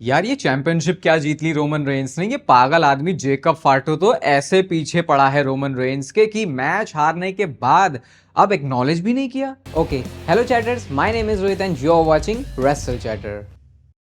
यार ये चैंपियनशिप क्या जीत ली रोमन रेंस ने। ये पागल आदमी जेकब फाटो तो ऐसे पीछे पड़ा है रोमन रेंस के कि मैच हारने के बाद अब एक्नॉलेज भी नहीं किया। Okay, hello chatters. My name is Rohit and you are watching Wrestle Chatter.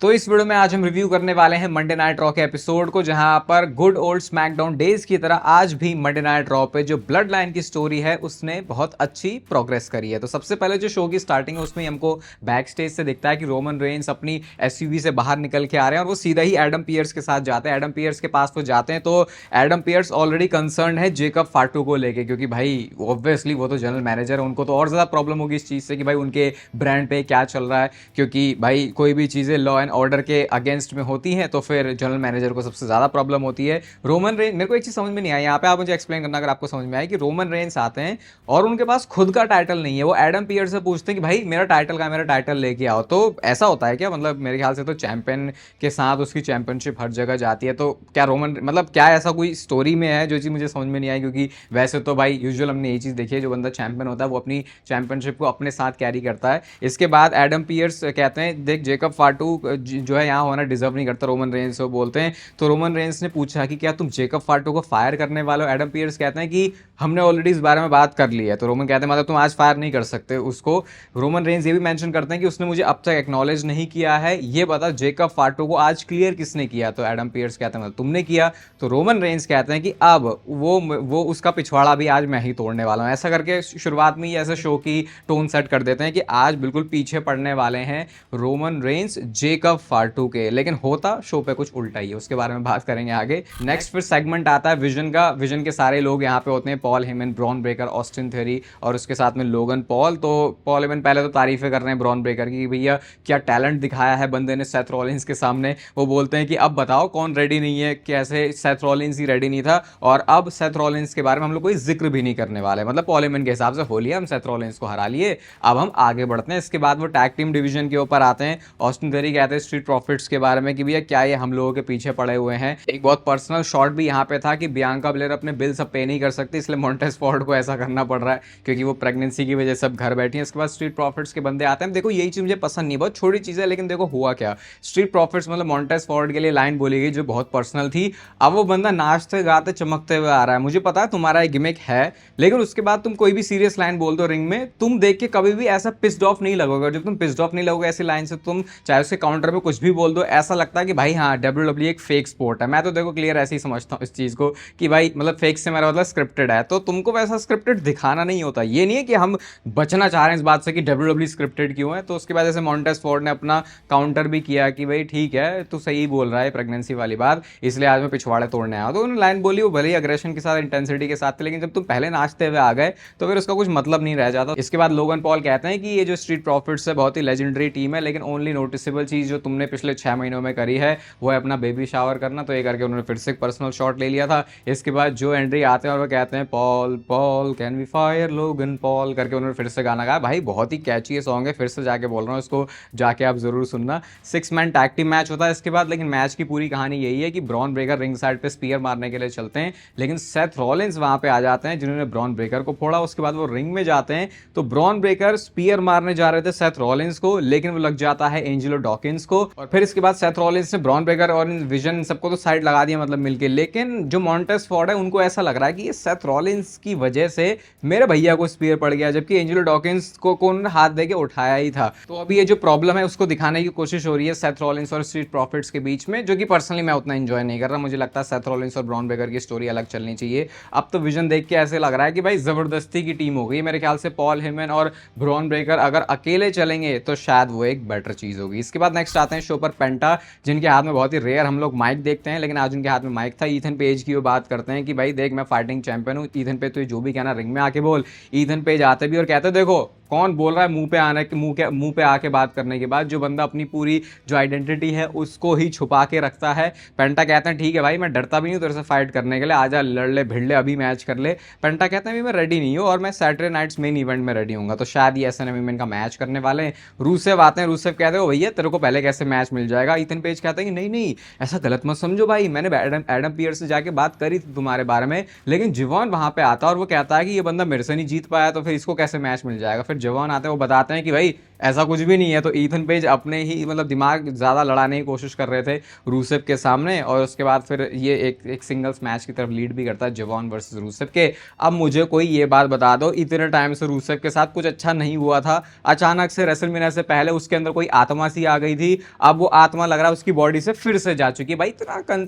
तो इस वीडियो में आज हम रिव्यू करने वाले हैं मंडे नाइट रॉ के एपिसोड को, जहां पर गुड ओल्ड स्मैकडाउन डेज की तरह आज भी मंडे नाइट रॉ पे जो ब्लड लाइन की स्टोरी है उसने बहुत अच्छी प्रोग्रेस करी है। तो सबसे पहले जो शो की स्टार्टिंग है उसमें हमको बैक स्टेज से दिखता है कि रोमन रेंस अपनी एसयूवी से बाहर निकल के आ रहे हैं और वो सीधा ही एडम पियर्स के साथ जाते हैं। एडम पियर्स के पास वो जाते हैं तो एडम पियर्स ऑलरेडी कंसर्न है जेकब फाटू को लेके, क्योंकि भाई ऑब्वियसली वो तो जनरल मैनेजर है, उनको तो और ज़्यादा प्रॉब्लम होगी इस चीज़ से कि भाई उनके ब्रांड पे क्या चल रहा है। क्योंकि भाई कोई भी चीज़ें लॉ एंड ऑर्डर के अगेंस्ट में होती हैं तो फिर जनरल मैनेजर को सबसे ज़्यादा प्रॉब्लम होती है। रोमन रेंस, मेरे को एक चीज़ समझ में नहीं आई यहाँ पे, आप मुझे एक्सप्लेन करना अगर आपको समझ में आए, कि रोमन रेंस आते हैं और उनके पास खुद का टाइटल नहीं है। वो एडम पियर्स से पूछते हैं कि भाई मेरा टाइटल का, मेरा टाइटल लेके आओ। तो ऐसा होता है क्या? मतलब मेरे ख्याल से तो चैंपियन के साथ उसकी चैंपियनशिप हर जगह जाती है। तो क्या रोमन, मतलब क्या ऐसा कोई स्टोरी में है जो चीज़ मुझे समझ में नहीं आई? क्योंकि वैसे तो भाई यूजुअल हमने यही चीज़ देखी है, जो बंदा चैंपियन होता है वो अपनी चैंपियनशिप को अपने साथ कैरी करता है। इसके बाद एडम पियर्स कहते हैं देख जेकब फाटू जो है यहाँ होना डिजर्व नहीं करता, रोमन रेंस को बोलते हैं। तो रोमन रेंस ने पूछा कि क्या तुम जेकब फाटू को फायर करने वाले हो? एडम पियर्स कहते हैं कि हमने ऑलरेडी इस बारे में बात कर ली है। तो रोमन कहते हैं मतलब तुम आज फायर नहीं कर सकते उसको। रोमन रेंस ये भी मेंशन करते हैं कि उसने मुझे अब तक एक्नॉलेज नहीं किया है, ये बता जेकब फाटू को आज क्लियर किसने किया? तो एडम पियर्स कहते हैं मतलब तुमने किया। तो रोमन रेंस कहते हैं कि अब वो उसका पिछवाड़ा भी आज मैं ही तोड़ने वाला हूँ। ऐसा करके शुरुआत में ही ऐसे शो की टोन सेट कर देते हैं कि आज बिल्कुल पीछे पड़ने वाले हैं रोमन रेंस जेकब फाटू के। लेकिन होता शो पे कुछ उल्टा ही है, उसके बारे में बात करेंगे आगे। नेक्स्ट फिर सेगमेंट आता है विजन का। विजन के सारे लोग यहाँ पे होते हैं, Paul Heyman, Bron Breakker, Austin theory और उसके साथ में लोगन पॉल। तो पॉल हेमन पहले तो तारीफें कर रहे हैं ब्रॉन ब्रेकर की, भैया क्या टैलेंट दिखाया है बंदे ने सेथ रॉलिंस के सामने। वो बोलते हैं कि अब बताओ कौन रेडी नहीं है, कैसे सेथ रॉलिंस ही रेडी नहीं था और अब सेथ रॉलिंस के बारे में हम लोग कोई जिक्र भी नहीं करने वाले। मतलब पॉल हेमन के हिसाब से हो लिया, हम सेथ रॉलिंस को हरा लिए, अब हम आगे बढ़ते हैं। इसके बाद वो टैग टीम डिवीजन के ऊपर आते हैं। ऑस्टिन थ्योरी कहते हैं स्ट्रीट प्रॉफिट्स के बारे में कि भैया क्या ये हम लोगों के पीछे पड़े हुए हैं। एक बहुत पर्सनल शॉट भी यहाँ पे था कि बियांका ब्लेयर अपने बिल सब पे नहीं कर सकती, इसलिए मॉन्टेज फॉर्ड को ऐसा करना पड़ रहा है क्योंकि वो प्रेगनेंसी की वजह से सब घर बैठी हैं। इसके बाद स्ट्रीट प्रॉफिट्स के बंदे आते हैं। देखो यही चीज़ मुझे पसंद नहीं, बहुत छोटी चीज़ है, लेकिन देखो हुआ क्या। स्ट्रीट प्रॉफिट्स मतलब मॉन्टेज फॉर्ड के लिए लाइन बोली गई जो बहुत पर्सनल थी। अब वो बंदा नाचते गाते चमकते हुए आ रहा है। मुझे पता है तुम्हारा एक गिमिक है, लेकिन उसके बाद तुम कोई भी सीरियस लाइन बोल दो रिंग में, तुम देख के कभी भी ऐसा पिस्ड ऑफ नहीं लगोगे। जब तुम पिस्ड ऑफ नहीं लगोगे ऐसी लाइन से, तुम चाहे उसके काउंटर में कुछ भी बोल दो, ऐसा लगता है कि भाई हाँ WWE एक फेक स्पोर्ट है। मैं तो देखो क्लियर ऐसे ही समझता हूँ इस चीज़ को कि भाई मतलब फेक से मेरा मतलब स्क्रिप्टेड है। तो तुमको वैसा स्क्रिप्टेड दिखाना नहीं होता। ये नहीं है कि हम बचना चाह रहे हैं इस बात से कि WWE स्क्रिप्टेड क्यों है। तो उसके बाद जैसे मॉन्टेज फोर्ड ने अपना काउंटर भी किया कि भाई ठीक है तू सही बोल रहा है प्रेगनेंसी वाली बात, इसलिए आज मैं पिछवाड़े तोड़ने आया। तो उन्होंने लाइन बोली, वो भले ही अग्रेशन के साथ, इंटेंसिटी के साथ थी, लेकिन जब तुम पहले नाचते हुए आ गए तो फिर उसका कुछ मतलब नहीं रह जाता। इसके बाद लोगन पॉल कहते हैं कि ये जो स्ट्रीट प्रॉफिट्स है बहुत ही लेजेंडरी टीम है, लेकिन ओनली नोटिसेबल चीज़ जो तुमने पिछले 6 महीनों में करी है वो है अपना बेबी शावर करना। तो ये करके उन्होंने फिर से एक पर्सनल शॉट ले लिया था। इसके बाद जो एंड्री आते हैं और वो कहते हैं Paul Paul can we fire Logan Paul करके, उन्होंने फिर से गाना गाया। भाई बहुत ही कैची सॉन्ग है, फिर से जाके बोल रहा हूँ, इसको जाके आप जरूर सुनना। 6 मैन टैग टीम मैच होता है इसके बाद, लेकिन मैच की पूरी कहानी यही है कि ब्रॉन ब्रेकर रिंग साइड पे स्पीयर मारने के लिए चलते हैं, लेकिन सेथ रॉलिंस वहां पे आ जाते हैं जिन्होंने ब्रॉन ब्रेकर को फोड़ा। उसके बाद वो रिंग में जाते हैं तो ब्रॉन ब्रेकर स्पीयर मारने जा रहे थे सेथ रॉलिंस को, लेकिन वो लग जाता है एंजेलो डॉकिंस को। और फिर इसके बाद सेथ रॉलिंस ने ब्रॉन ब्रेकर और विजन सबको तो साइड लगा दिया मतलब मिलके, लेकिन जो मॉन्टेज फॉर्ड है उनको ऐसा लग रहा है कि ये सेथ रॉलिंस की वजह से मेरे भैया को स्पीयर पड़ गया, जबकि एंजेलो डॉकिंस को उन्होंने हाथ देके उठाया ही था। तो अभी ये जो प्रॉब्लम है उसको दिखाने की कोशिश हो रही है सेथ रॉलिंस और स्ट्रीट प्रॉफिट्स के बीच में, जो कि पर्सनली मैं उतना एंजॉय नहीं कर रहा। मुझे लगता है सेथ रॉलिंस और ब्रॉन ब्रेकर की स्टोरी अलग चलनी चाहिए। अब तो विजन देख के ऐसे लग रहा है कि भाई जबरदस्ती की टीम हो गई। मेरे ख्याल से पॉल हेमन और ब्रॉन ब्रेकर अगर अकेले चलेंगे तो शायद वो एक बेटर चीज होगी। इसके बाद नेक्स्ट आते हैं शो पर पेंटा, जिनके हाथ में बहुत ही रेयर हम लोग माइक देखते हैं, लेकिन आज उनके हाथ में माइक था। ईथन पेज की वो बात करते हैं कि भाई देख मैं फाइटिंग चैंपियन हूँ, ईथन पे तो जो भी कहना रिंग में आके बोल। ईथन पेज आते भी और कहते देखो कौन बोल रहा है मुंह पे आने के, मुंह पे आके बात करने के बाद, जो बंदा अपनी पूरी जो आइडेंटिटी है उसको ही छुपा के रखता है। पेंटा कहते हैं ठीक है भाई मैं डरता भी नहीं तेरे से फाइट करने के लिए, आजा लड़ ले भिड़ ले अभी मैच कर ले। पेंटा कहते हैं मैं रेडी नहीं हूँ और मैं सैटरडे नाइट्स मेन इवेंट में रेडी हूँ। तो शायद ये एसएन वुमेन का मैच करने वाले हैं। रूसेव आते हैं, रूसेव कहते हैं भैया तेरे को पहले कैसे मैच मिल जाएगा। ईथन पेज कहते हैं कि नहीं नहीं ऐसा गलत मत समझो भाई, मैंने एडम पियर्स से जाके बात करी थी तुम्हारे बारे में। लेकिन जिवॉन वहां पे आता है और वो कहता है कि ये बंदा मेरे से नहीं जीत पाया तो फिर इसको कैसे मैच मिल जाएगा। फिर जिवॉन आते हैं, वो बताते हैं कि भाई ऐसा कुछ भी नहीं है। तो ईथन पेज अपने ही मतलब दिमाग ज़्यादा लड़ाने की कोशिश कर रहे थे रूसेव के सामने, और उसके बाद फिर ये एक सिंगल्स मैच की तरफ लीड भी करता है जवान वर्सेस रूसेव के। अब मुझे कोई ये बात बता दो, इतने टाइम से रूसेव के साथ कुछ अच्छा नहीं हुआ था, अचानक से रेसलमेनिया से पहले उसके अंदर कोई आत्मा सी आ गई थी, अब वो आत्मा लग रहा है उसकी बॉडी से फिर से जा चुकी है। भाई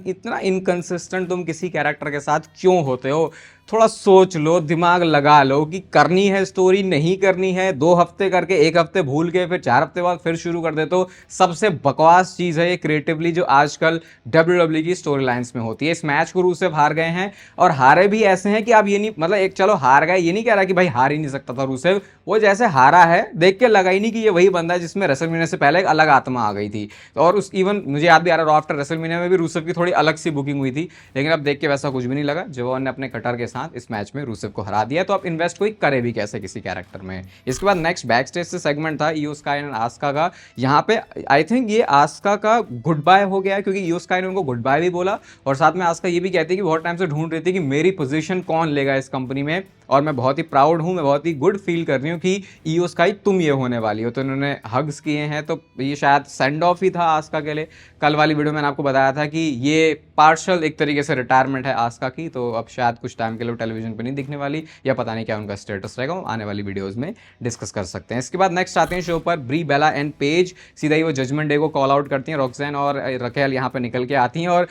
इतना इनकंसिस्टेंट तुम किसी कैरेक्टर के साथ क्यों होते हो? थोड़ा सोच लो, दिमाग लगा लो कि करनी है स्टोरी नहीं करनी है। 2 हफ्ते करके 1 हफ्ते भूल के फिर 4 हफ्ते बाद फिर शुरू कर दे, तो सबसे बकवास चीज़ है ये क्रिएटिवली जो आजकल WWE की स्टोरी लाइन्स में होती है। इस मैच को रूसेव हार गए हैं, और हारे भी ऐसे हैं कि आप ये नहीं मतलब एक चलो हार गए, ये नहीं कह रहा कि भाई हार ही नहीं सकता था रूसेव, वो जैसे हारा है देख के लगा ही नहीं कि ये वही बंदा है जिसमें रेसलमेनिया से पहले एक अलग आत्मा आ गई थी। और उस इवन मुझे याद भी आ रहा है आफ्टर रेसलमेनिया में भी रूसेव की थोड़ी अलग सी बुकिंग हुई थी, लेकिन अब देख के वैसा कुछ भी नहीं लगा। जवान ने अपने कटर के साथ इस मैच में रूसेव को हरा दिया, तो अब इन्वेस्ट कोई करे भी कैसे किसी कैरेक्टर में। इसके बाद नेक्स्ट बैक स्टेज से सेगमेंट था ईओ स्काई एंड आस्का का। यहाँ पे आई थिंक ये आस्का का गुड बाय हो गया, क्योंकि ईओ स्काई ने उनको गुड बाय भी बोला, और साथ में आस्का ये भी कहती है कि बहुत टाइम से ढूंढ रही थी कि मेरी पोजीशन कौन लेगा इस कंपनी में, और मैं बहुत ही प्राउड हूँ, मैं बहुत ही गुड फील कर रही हूँ कि ईओ स्काई तुम ये होने वाली हो। तो इन्होंने हग्स किए हैं, तो ये शायद सेंड ऑफ ही था आस्का के लिए। कल वाली वीडियो में मैंने आपको बताया था कि ये पार्शल एक तरीके से रिटायरमेंट है आस्का की, तो अब शायद कुछ टाइम के लिए टेलीविजन पर नहीं दिखने वाली, या पता नहीं क्या उनका स्टेटस रहेगा, आने वाली वीडियोज़ में डिस्कस कर सकते हैं। इसके बाद नेक्स्ट आते हैं शो पर ब्री बेला एंड पेज। सीधा ही वो जजमेंट डे को कॉल आउट करती हैं, रॉक्सैन और रकेल यहाँ पे निकल के आती हैं, और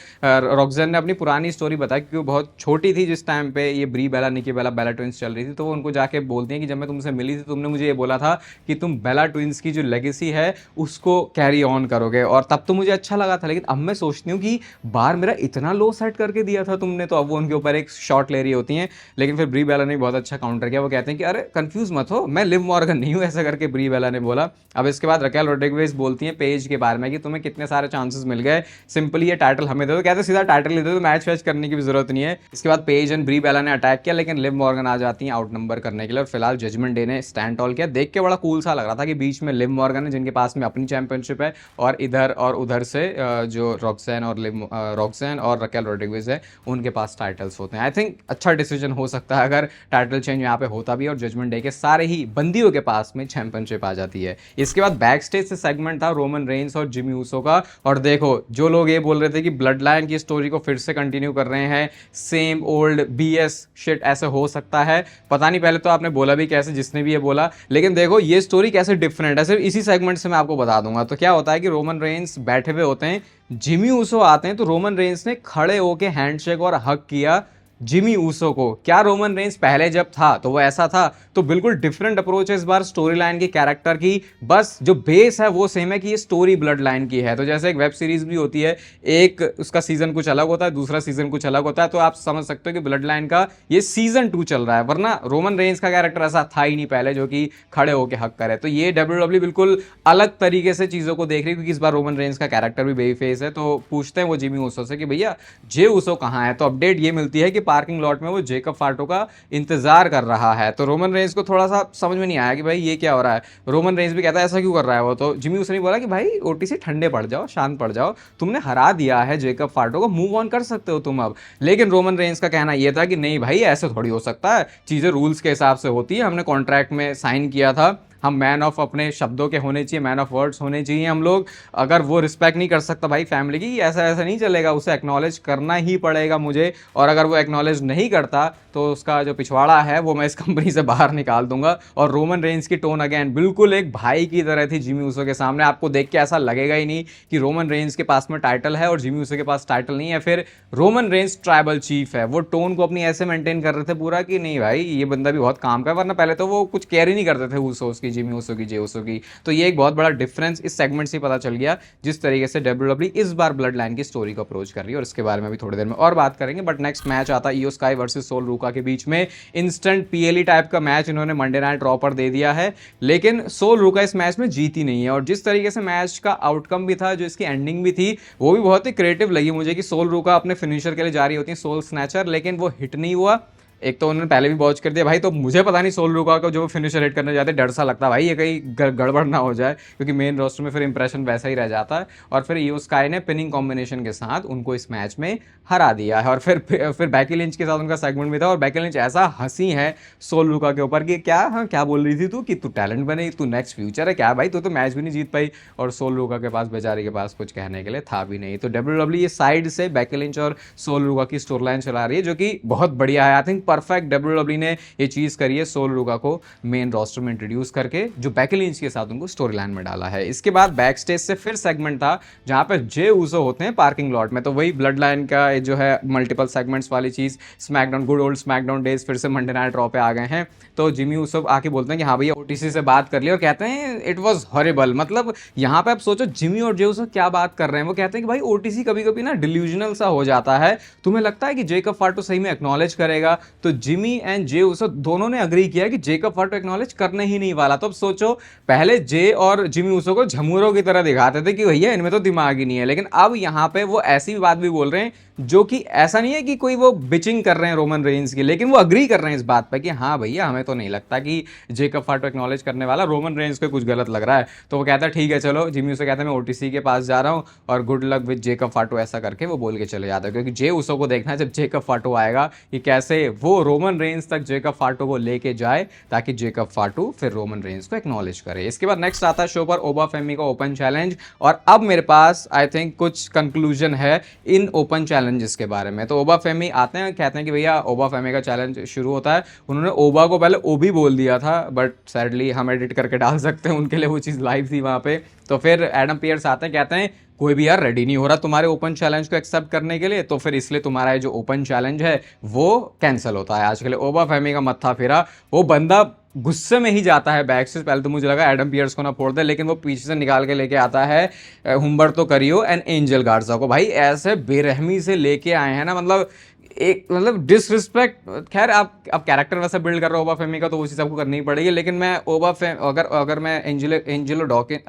रॉक्सैन ने अपनी पुरानी स्टोरी बताई, क्योंकि वो बहुत छोटी थी जिस टाइम पे ये ब्री बेला निकी बेला बेला ट्विंस चल रही थी। तो वो उनको जाके बोलती हैं कि जब मैं तुमसे मिली थी तुमने मुझे ये बोला था कि तुम बेला ट्विंस की जो लेगेसी है उसको कैरी ऑन करोगे, और तब तो मुझे अच्छा लगा था, लेकिन अब मैं सोचती हूँ कि बार मेरा इतना लो सेट करके दिया था तुमने। तो अब वो उनके ऊपर एक शॉट ले रही होती हैं, लेकिन फिर ब्री बेला ने बहुत अच्छा काउंटर किया। वो कहते हैं कि अरे कंफ्यूज मत हो, मैं लिव मॉर्गन नहीं हूँ, ऐसा करके ब्री बेला ने बोला। अब इसके बाद रकेल रोड्रिगेज बोलती हैं पेज के बारे में कि तुम्हें कितने सारे चांसेस मिल गए, सिंपली ये टाइटल हमें दे दो। कहते सीधा टाइटल ले दो, तो मैच वैच करने की भी जरूरत नहीं है। इसके बाद पेज एंड ब्री बेला ने अटैक किया, लेकिन लिव मॉर्गन आ जाती हैं आउट नंबर करने के लिए, और फिलहाल जजमेंट डे ने स्टैंड टॉल किया। देख के बड़ा कूल सा लग रहा था कि बीच में लिव मॉर्गन है जिनके पास में अपनी चैंपियनशिप है, और इधर और उधर से जो रॉक्सैन और रकेल रोड्रिगेज है उनके पास टाइटल्स होते हैं। आई थिंक अच्छा डिसीजन हो सकता है अगर टाइटल चेंज यहाँ पे होता भी, और जजमेंट डे के सारे ही बंदियों के पास में चैंपियनशिप आ जाती है। इसके बाद बैक स्टेज से सेगमेंट था रोमन रेंस और जिमी ऊसो का, और देखो जो लोग ये बोल रहे थे कि ब्लड लाइन की स्टोरी को फिर से कंटिन्यू कर रहे हैं, सेम ओल्ड बीएस शिट ऐसे हो सकता है, पता नहीं पहले तो आपने बोला भी कैसे, जिसने भी ये बोला, लेकिन देखो ये स्टोरी कैसे डिफरेंट है, सिर्फ इसी सेगमेंट से मैं आपको बता दूंगा। तो क्या होता है कि रोमन रेंस बैठे हुए होते हैं, जिमी ऊसो आते हैं, तो रोमन रेंस ने खड़े होके हैंडशेक और हग किया जिमी ऊसो को। क्या रोमन रेंस पहले जब था तो वो ऐसा था? तो बिल्कुल डिफरेंट अप्रोच है इस बार स्टोरी लाइन की, कैरेक्टर की, बस जो बेस है वो सेम है कि ये स्टोरी ब्लड लाइन की है। तो जैसे एक वेब सीरीज भी होती है, एक उसका सीजन कुछ अलग होता है, दूसरा सीजन कुछ अलग होता है, तो आप समझ सकते हो कि ब्लड लाइन का ये सीजन 2 चल रहा है, वरना रोमन रेंस का कैरेक्टर ऐसा था ही नहीं पहले जो कि खड़े होकर हक करे। तो ये WWE बिल्कुल अलग तरीके से चीजों को देख रही है, क्योंकि इस बार रोमन रेंस का कैरेक्टर भी बेबी फेस है। तो पूछते हैं वो जिमी ऊसो से कि भैया जे ऊसो कहाँ है? तो अपडेट ये मिलती है कि पार्किंग लॉट में वो जेकब फाटो का इंतजार कर रहा है। तो रोमन रेंस को थोड़ा सा समझ में नहीं आया कि भाई ये क्या हो रहा है। रोमन रेंस भी कहता है ऐसा क्यों कर रहा है वो। तो जिमी उसने बोला कि भाई ओटीसी ठंडे पड़ जाओ, शांत पड़ जाओ, तुमने हरा दिया है जेकब फाटो को, मूव ऑन कर सकते हो तुम अब। लेकिन रोमन रेंस का कहना यह था कि नहीं भाई ऐसे थोड़ी हो सकता है, चीजें रूल्स के हिसाब से होती है, हमने कॉन्ट्रैक्ट में साइन किया था, हम मैन ऑफ अपने शब्दों के होने चाहिए, मैन ऑफ वर्ड्स होने चाहिए हम लोग। अगर वो रिस्पेक्ट नहीं कर सकता भाई फैमिली की, ऐसा ऐसा नहीं चलेगा, उसे एक्नॉलेज करना ही पड़ेगा मुझे, और अगर वो एक्नॉलेज नहीं करता तो उसका जो पिछवाड़ा है वो मैं इस कंपनी से बाहर निकाल दूंगा। और रोमन रेंस की टोन अगेन बिल्कुल एक भाई की तरह थी जिमी ऊसो के सामने। आपको देख के ऐसा लगेगा ही नहीं कि रोमन रेंस के पास में टाइटल है और जिमी ऊसो के पास टाइटल नहीं है, फिर रोमन रेंस ट्राइबल चीफ है। वो टोन को अपनी ऐसे मेंटेन कर रहे थे पूरा कि नहीं भाई ये बंदा भी बहुत काम का है, वरना पहले तो वो कुछ केयर ही नहीं करते थे ऊसोस की, जिमी ऊसो की, जे ऊसो की। तो ये एक बहुत बड़ा डिफरेंस इस सेगमेंट से पता चल गया, जिस तरीके से WWE इस बार ब्लड लाइन की स्टोरी को अप्रोच कर रही है, और इसके बारे में भी थोड़ी देर में और बात करेंगे। बट नेक्स्ट मैच आता है ईओ स्काई वर्सेस सोल रूका के बीच में। इंस्टेंट पीएलई टाइप का मैच इन्होंने मंडे नाइट रॉ पर दे दिया है, लेकिन सोल रूका इस मैच में जीती नहीं है। और जिस तरीके से मैच का आउटकम भी था, जो इसकी एंडिंग भी थी, वो भी बहुत ही क्रिएटिव लगी मुझे कि सोल रूका अपने फिनिशर के लिए जा रही होती है, सोल स्नैचर, लेकिन वो हिट नहीं हुआ। एक तो उन्होंने पहले भी वॉच कर दिया भाई, तो मुझे पता नहीं सोल रुका को जो फिनिशर हिट करने जाते डर सा लगता है भाई ये कहीं गड़बड़ ना हो जाए, क्योंकि मेन रोस्टर में फिर इंप्रेशन वैसा ही रह जाता है। और फिर ईओ स्काई ने पिनिंग कॉम्बिनेशन के साथ उनको इस मैच में हरा दिया है। और फिर बैकी लिंच के साथ उनका सेगमेंट भी था, और बैकी लिंच ऐसा हंसी है सोल रुका के ऊपर कि क्या, हाँ क्या बोल रही थी तू कि तू टैलेंट बने, तू नेक्स्ट फ्यूचर है क्या भाई, तू तो मैच भी नहीं जीत पाई। और सोल रुका के पास, बेचारे के पास कुछ कहने के लिए था भी नहीं। तो डब्ल्यूडब्ल्यू ये साइड से बैकी लिंच और सोल रुका की स्टोरी लाइन चला रही है, जो कि बहुत बढ़िया है। आई थिंक परफेक्ट डब्ल्यूडब्ल्यू ने ये चीज़ करी है, सोल रुका को मेन रोस्टर में इंट्रोड्यूस करके जो बैकी लिंच के साथ उनको स्टोरी लाइन में डाला है। इसके बाद बैक स्टेज से फिर सेगमेंट था जहां पर जे ऊसो होते हैं पार्किंग लॉट में, तो वही ब्लड लाइन का जो है मल्टीपल सेगमेंट्स वाली चीज़, SmackDown, good old SmackDown days फिर से मंडे नाइट रॉ पे आ गए हैं। तो जिमी ऊसो आके बोलते हैं कि हाँ भैया ओटीसी से बात कर लिया, और कहते हैं इट वाज हॉरिबल। मतलब यहाँ पे आप सोचो जिमी और जे ऊसो क्या बात कर रहे हैं। वो कहते हैं कि भाई ओटीसी कभी कभी ना डिल्यूजनल सा हो जाता है, तुम्हें लगता है कि जेकब फाटो सही में एक्नॉलेज करेगा? तो जिमी एंड जे ऊसो दोनों ने अग्री किया कि जेकब फाटो एक्नॉलेज करने ही नहीं वाला। तो अब सोचो, पहले जे और जिमी ऊसो को झमूरों की तरह दिखाते थे कि भैया इनमें तो दिमाग ही नहीं है, लेकिन अब यहाँ पे वो ऐसी बात भी बोल रहे हैं जो कि ऐसा नहीं है कि कोई वो बिचिंग कर रहे हैं रोमन रेंज की, लेकिन वो अग्री कर रहे हैं इस बात पर कि हाँ भैया हमें तो नहीं लगता कि जेकब फाटो एक्नॉलेज करने वाला, रोमन रेंज को कुछ गलत लग रहा है। तो वो कहता है ठीक है चलो, जिमी ऊसो कहता है मैं ओटीसी के पास जा रहा हूँ और गुड लक विद जेकब फाटो, ऐसा करके वो बोल के चले जाता है। क्योंकि जे ऊसो को देखना है जब जेकब फाटो आएगा कि कैसे वो रोमन रेंज तक जेकब फाटो को लेके जाए, ताकि जेकब फाटो फिर रोमन रेंज को एक्नॉलेज करे। इसके बाद नेक्स्ट आता है शो पर ओबा फेमी का ओपन चैलेंज, और अब मेरे पास आई थिंक कुछ कंक्लूजन है इन ओपन चैलेंजेस के बारे में। तो ओबा फेमी आते हैं, कहते हैं कि भैया ओबा फेमी का चैलेंज शुरू होता है। उन्होंने ओबा को पहले ओबी बोल दिया था, बट सैडली हम एडिट करके डाल सकते हैं, उनके लिए वो चीज़ लाइव थी वहाँ पे। तो फिर एडम पियर्स आते हैं, कहते हैं कोई भी यार रेडी नहीं हो रहा तुम्हारे ओपन चैलेंज को एक्सेप्ट करने के लिए, तो फिर इसलिए तुम्हारा जो ओपन चैलेंज है वो कैंसिल होता है आज के लिए। ओबा फेमी का मत्था फिरा, वो बंदा गुस्से में ही जाता है बैक से। पहले तो मुझे लगा एडम पियर्स को ना फोड़ दे, लेकिन वो पीछे से निकाल के लेके आता है हुम्बर्तो करियो एंड एंजल गार्जा को। भाई ऐसे बेरहमी से लेके आए हैं ना, मतलब एक मतलब डिसरिस्पेक्ट। खैर आप कैरेक्टर वैसा बिल्ड कर रहे हो ओबा फेमी का, तो वो चीज़ आपको करनी पड़ेगी। लेकिन मैं अगर मैं एंजेलो डॉकिंस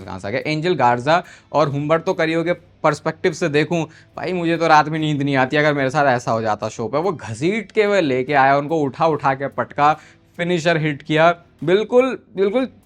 कहाँ से आ गया, एंजल गार्जा और हुम्बर्तो करियो के पर्सपेक्टिव से देखूं, भाई मुझे तो रात में नींद नहीं आती अगर मेरे साथ ऐसा हो जाता शो पे। वो घसीट के वो लेके आया, उनको उठा के पटका, फिनिशर हिट किया, बिल्कुल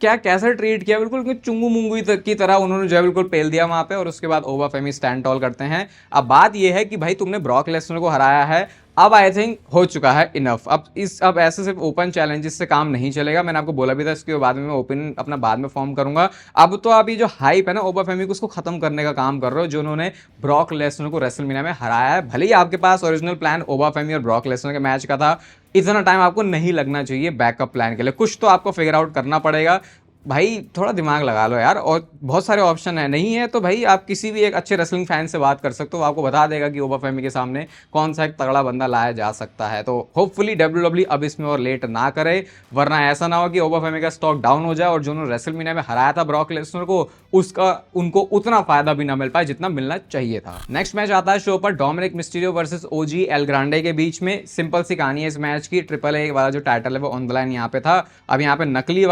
क्या कैसे ट्रीट किया, बिल्कुल चुंगू मुंगू की तरह उन्होंने जो है बिल्कुल पेल दिया वहां पे। और उसके बाद ओबा फेमी स्टैंड टॉल करते हैं। अब बात यह है कि भाई तुमने ब्रॉक लेसनर को हराया है, अब आई थिंक हो चुका है इनफ। अब ऐसे सिर्फ ओपन चैलेंजेस से काम नहीं चलेगा। मैंने आपको बोला भी था इसके बाद में मैं ओपन अपना बाद में फॉर्म करूंगा। अब तो आप ये जो हाइप है ना ओबा फेमी को, उसको खत्म करने का काम कर रहे हो, जो उन्होंने ब्रॉक लेसनर को रेसलमेनिया में हराया है। भले ही आपके पास ओरिजिनल प्लान ओबा फेमी और ब्रॉक लेसनर के मैच का था, इतना टाइम आपको नहीं लगना चाहिए बैकअप प्लान के लिए। कुछ तो आपको फिगर आउट करना पड़ेगा भाई, थोड़ा दिमाग लगा लो यार। और बहुत सारे ऑप्शन है, नहीं है तो भाई आप किसी भी एक अच्छे रेसलिंग फैन से बात कर सकते हो, आपको बता देगा कि ओबा फेमी के सामने कौन सा एक तगड़ा बंदा लाया जा सकता है। तो होपफुली डब्ल्यूडब्ल्यू अब इसमें और लेट ना करे, वरना ऐसा ना हो कि ओबा फेमी का स्टॉक डाउन हो जाए और जो उन्होंने रेसलमेनिया में हराया था ब्रॉक लेसनर को, उसका उनको उतना फायदा भी ना मिल पाए जितना मिलना चाहिए था। नेक्स्ट मैच आता है शो पर डोमिनिक मिस्टीरियो वर्सेस ओजी एल ग्रांडे के बीच में। सिंपल सी कहानी है इस मैच की, ट्रिपल ए वाला जो टाइटल है वो ऑन द लाइन यहाँ पे था। अब यहाँ पे नकली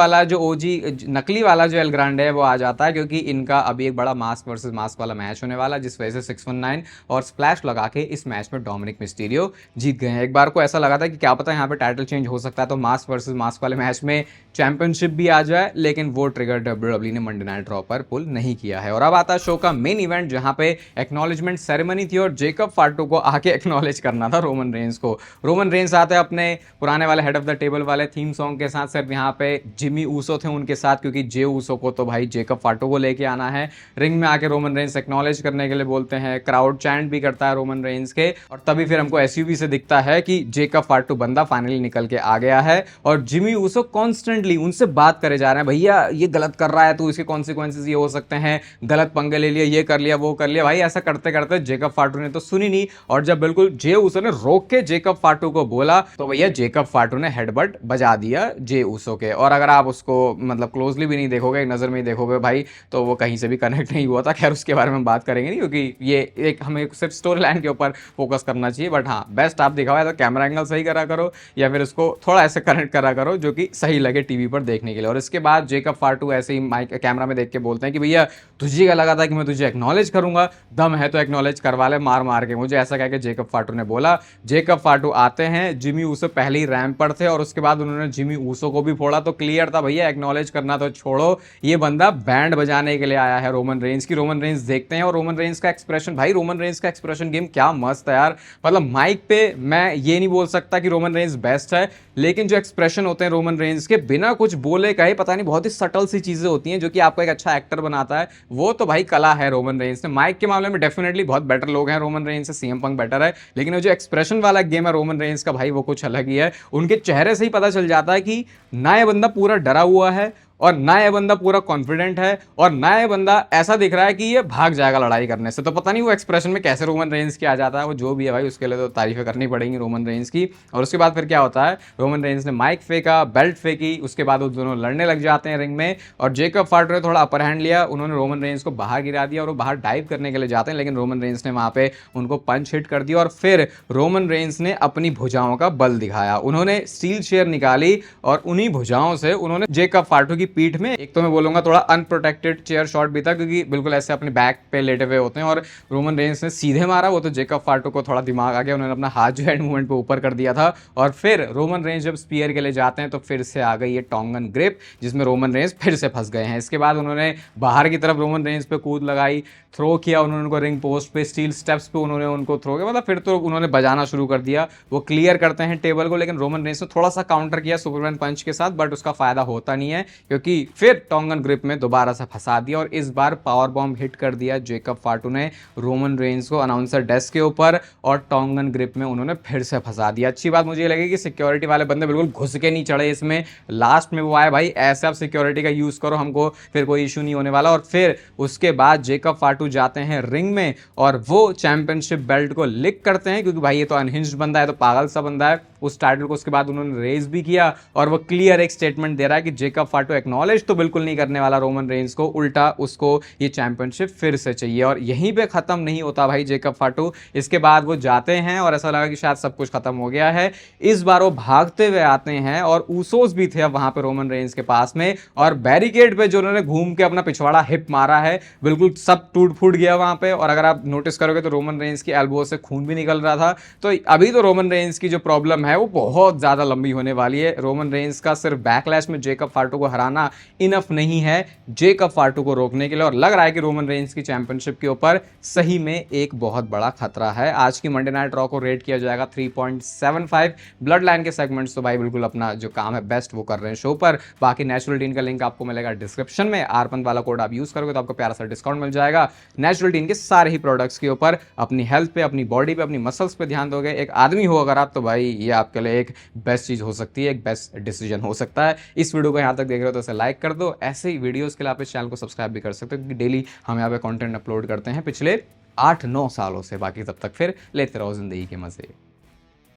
वाला जो एल ग्रांडे है वो आ जाता है, क्योंकि इनका अभी एक बड़ा मास्क वर्सेस मास्क वाला मैच होने वाला है, जिस वजह से 619 और स्प्लैश लगा के इस मैच में डोमिनिक मिस्टीरियो जीत गए हैं। एक बार को ऐसा लगा था कि क्या पता यहाँ पे टाइटल चेंज हो सकता है, तो मास्क वर्सेस मास्क वाले मैच में चैंपियनशिप भी आ जाए, लेकिन वो ट्रिगर डब्ल्यूडब्ल्यू ने मंडे नाइट रॉ पर पुल नहीं किया है। और अब आता है शो का मेन इवेंट, जहां पे एक्नॉलेजमेंट सेरेमनी थी और जेकब फाटो को आके एक्नॉलेज करना था रोमन रेंज को। रोमन रेंज आते हैं अपने पुराने वाले हेड ऑफ द टेबल वाले थीम सॉन्ग के साथ। सिर्फ यहाँ पे जिमी ऊसो थे उनके साथ, क्योंकि जे ऊसो को तो भाई जेकब फाटो को लेके आना है। रिंग में आके रोमन रेंज एक्नॉलेज करने के लिए बोलते हैं, क्राउड चैंट भी करता है रोमन रेंज के, और तभी फिर हमको एसयूवी से दिखता है कि जेकब फाटो बंदा फाइनली निकल के आ गया है। और जिमी ऊसो कॉन्स्टेंटली उनसे बात करे जा रहे हैं, भैया ये गलत कर रहा है तो इसके कॉन्सिक्वेंसेज ये हो सकते हैं, गलत पंगे ले लिया, ये कर लिया, वो कर लिया। भाई ऐसा करते करते जेकब फाटो ने तो सुनी नहीं, और जब बिल्कुल जे ऊसो ने रोक के जेकब फाटो को बोला, तो भैया जेकब फाटो ने हेडबट बजा दिया जे ऊसो के। और अगर आप उसको मतलब क्लोजली भी नहीं देखोगे, नज़र में ही देखोगे भाई, तो वो कहीं से भी कनेक्ट नहीं हुआ था। खैर उसके बारे में बात करेंगे नहीं, क्योंकि ये एक हमें सिर्फ स्टोरी लाइन के ऊपर फोकस करना चाहिए। बट हाँ, बेस्ट आप दिखाओ, या तो कैमरा एंगल सही करा करो या फिर उसको थोड़ा ऐसे कनेक्ट करा करो जो कि सही लगे टीवी पर देखने के लिए। और इसके बाद जेकब फाटू ऐसे ही माइक कैमरा में देख के बोलते हैं कि भैया तुझे क्या लगा था कि मैं तुझे एक्नॉलेज करूंगा, दम है तो एक्नॉलेज करवा ले मार मार के मुझे, ऐसा कह के जेकब फाटू ने बोला। जेकब फाटू आते हैं, जिमी ऊसो पहले ही रैंप पर थे और उसके बाद उन्होंने जिमी ऊसो को भी फोड़ा। तो क्लियर था भैया, एक्नॉलेज करना तो छोड़ो, ये बंदा बैंड बजाने के लिए आया है रोमन रेंज की। रोमन रेंज देखते हैं और रोमन रेंज का एक्सप्रेशन, भाई रोमन रेंज का एक्सप्रेशन गेम क्या मस्त है यार। मतलब माइक पे मैं ये नहीं बोल सकता कि रोमन रेंज बेस्ट है, लेकिन जो एक्सप्रेशन होते हैं रोमन रेंज के बिना कुछ बोले कहे, पता नहीं बहुत ही सटल सी चीजें होती हैं जो कि आपको एक अच्छा एक्टर बनाता है, वो तो भाई कला है रोमन रेंज ने। माइक के मामले में डेफिनेटली बहुत बेटर लोग हैं रोमन रेंज से, सीएम पंक बेटर है, लेकिन वो जो एक्सप्रेशन वाला गेम है रोमन रेंज का भाई, वो कुछ अलग ही है। उनके चेहरे से ही पता चल जाता है कि ना ये बंदा पूरा डरा हुआ है और ना ये बंदा पूरा कॉन्फिडेंट है और ना ये बंदा ऐसा दिख रहा है कि ये भाग जाएगा लड़ाई करने से। तो पता नहीं वो एक्सप्रेशन में कैसे रोमन रेंज की आ जाता है, वो जो भी है भाई उसके लिए तो तारीफें करनी पड़ेंगी रोमन रेंज की। और उसके बाद फिर क्या होता है, रोमन रेंज ने माइक फेंका, बेल्ट फेंकी, उसके बाद वो दोनों लड़ने लग जाते हैं रिंग में और जेकब फाटू ने थोड़ा अपर हैंड लिया, उन्होंने रोमन रेंज को बाहर गिरा दिया और वो बाहर डाइव करने के लिए जाते हैं, लेकिन रोमन रेंज ने वहां पे उनको पंच हिट कर दिया और फिर रोमन रेंज ने अपनी भुजाओं का बल दिखाया। उन्होंने स्टील चेयर निकाली और उन्हीं भुजाओं से उन्होंने जेकब फाटू की पीठ में, एक तो बोलूंगा थोड़ा अनप्रोटेक्टेड चेयर शॉट भी था क्योंकि बिल्कुल ऐसे अपने बैक पे लेटे हुए होते हैं, और रोमन रेंज ने सीधे मारा, वो तो जेकब फाटू को थोड़ा दिमाग आ गया, उन्होंने अपना हाथ जो हैंड मूवमेंट पे ऊपर कर दिया था। और फिर रोमन रेंज जब स्पीयर के लिए जाते हैं तो फिर से आ गई ये टोंगन ग्रिप, जिसमें रोमन रेंज फिर से फंस गए हैं। इसके बाद उन्होंने बाहर की तरफ रोमन रेंज पे कूद लगाई, थ्रो किया उन्होंने उनको रिंग पोस्ट पे, स्टील स्टेप्स पे उन्होंने उनको थ्रो किया, मतलब फिर तो उन्होंने बजाना शुरू कर दिया। वो क्लियर करते हैं टेबल को, लेकिन रोमन रेंज ने थोड़ा सा काउंटर किया सुपरमैन पंच के साथ, बट उसका फायदा होता नहीं है क्योंकि फिर टोंगन ग्रिप में दोबारा से फंसा दिया और इस बार पावर बॉम्ब हिट कर दिया जेकब फाटू ने रोमन रेंज को अनाउंसर डेस्क के ऊपर, और टोंगन ग्रिप में उन्होंने फिर से फंसा दिया। अच्छी बात मुझे लगी कि सिक्योरिटी वाले बंदे बिल्कुल घुस के नहीं चढ़े इसमें, लास्ट में वो आए भाई ऐसे आप सिक्योरिटी का यूज करो, हमको फिर कोई इशू नहीं होने वाला। और फिर उसके बाद जेकब फाटू जाते हैं रिंग में और वो चैंपियनशिप बेल्ट को लिक करते हैं, क्योंकि भाई ये तो अनहिंज्ड बंदा है, तो पागल सा बंदा है। उस टाइटल को उसके बाद उन्होंने रेज भी किया और वो क्लियर एक स्टेटमेंट दे रहा है कि जेकब फाटू एक्नॉलेज तो बिल्कुल नहीं करने वाला रोमन रेंज को, उल्टा उसको ये चैंपियनशिप फिर से चाहिए। और यहीं पे खत्म नहीं होता भाई जेकब फाटू, इसके बाद वो जाते हैं और ऐसा लगा कि शायद सब कुछ खत्म हो गया है। इस बार वो भागते हुए आते हैं और ऊसोस भी थे अब वहां पे रोमन रेंज के पास में, और बैरिकेड पे जो उन्होंने घूम के अपना पिछवाड़ा हिप मारा है, बिल्कुल सब टूट फूट गया वहां पे। और अगर आप नोटिस करोगे तो रोमन रेंज की एल्बो से खून भी निकल रहा था। तो अभी तो रोमन रेंज की जो प्रॉब्लम है वो बहुत ज्यादा लंबी होने वाली है। रोमन रेंज का सिर्फ बैकलैश में जेकब फाटू को हराना इनफ नहीं है जेकब फाटू को रोकने के लिए, और लग रहा है कि रोमन रेंज की चैंपियनशिप के ऊपर सही में एक बहुत बड़ा खतरा है। आज की मंडे नाइट रॉ को रेट किया जाएगा 3.75। ब्लड लाइन के सेगमेंट्स तो भाई बिल्कुल अपना जो काम है बेस्ट वो कर रहे हैं शो पर। बाकी नेचुरल टीन का लिंक आपको मिलेगा डिस्क्रिप्शन में, आरपन वाला कोड आप यूज करोगे तो आपको प्यारा सा डिस्काउंट मिल जाएगा। नेचुरल टीन के सारे ही प्रोडक्ट्स के ऊपर अपनी हेल्थ पे, अपनी बॉडी पे, अपनी मसल्स पे ध्यान दोगे, एक आदमी हो अगर आप, तो भाई ये आपके लिए एक बेस्ट चीज हो सकती है, एक बेस्ट डिसीजन हो सकता है। इस वीडियो को यहाँ तक देख रहे हो तो इसे लाइक कर दो। ऐसे ही वीडियोस के लिए आप इस चैनल को सब्सक्राइब भी कर सकते हो, क्योंकि डेली हम यहाँ पे कंटेंट अपलोड करते हैं पिछले 8-9 सालों से। बाकी तब तक फिर लेते रहो जिंदगी के मजे।